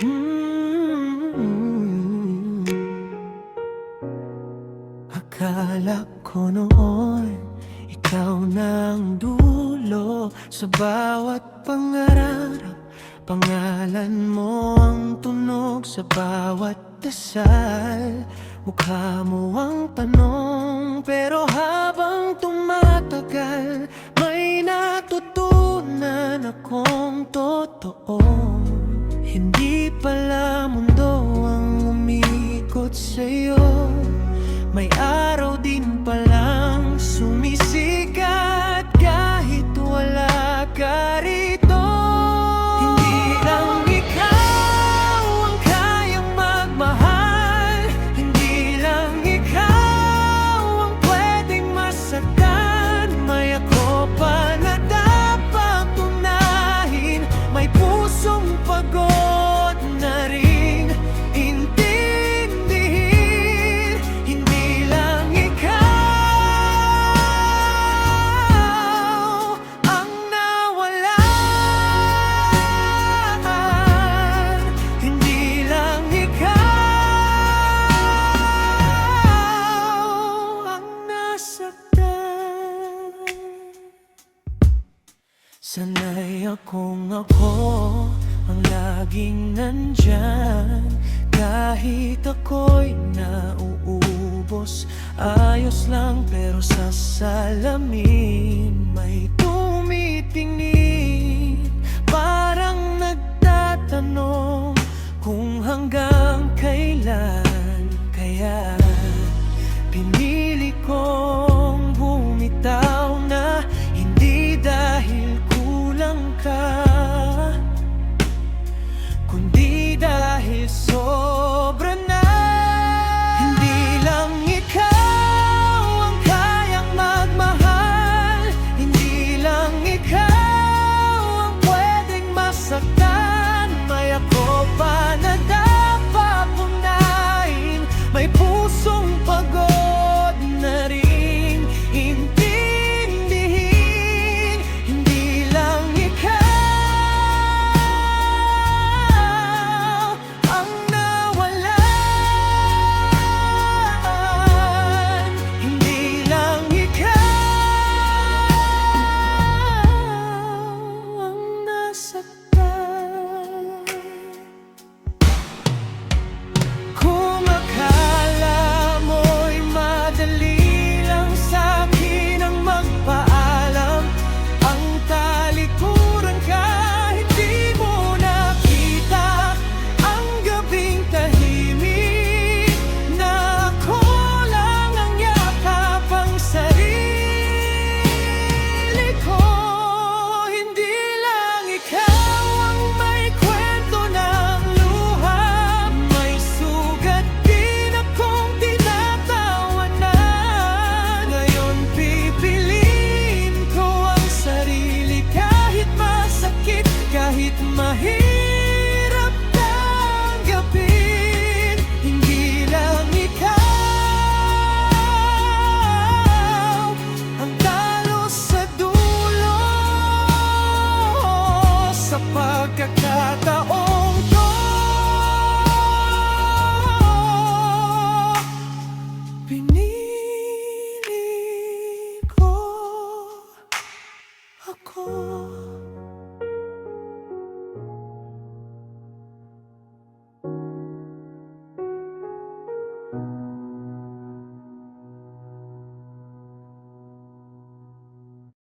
Mm. Akala ko noon ikaw na ang dulo sa bawat pangarap. Pangalan mo ang tunog sa bawat dasal. Mukha mo ang tanong, pero habang tumatagal may natutunan akong totoo. Hindi pala mundo ang umikot sa'yo. May araw din palang sumisikat kahit wala ka rito. Hindi lang ikaw ang kayang magmahal. Hindi lang ikaw ang pwedeng masaktan. May ako pa na dapat unahin. May pusong pagod na rin intindihin. Hindi lang ikaw ang nawalan. Hindi lang ikaw ang nasaktan. Sanay akong ako ang laging nandyan. Kahit ako'y nauubos, ayos lang pero sa salamin may tumitingin.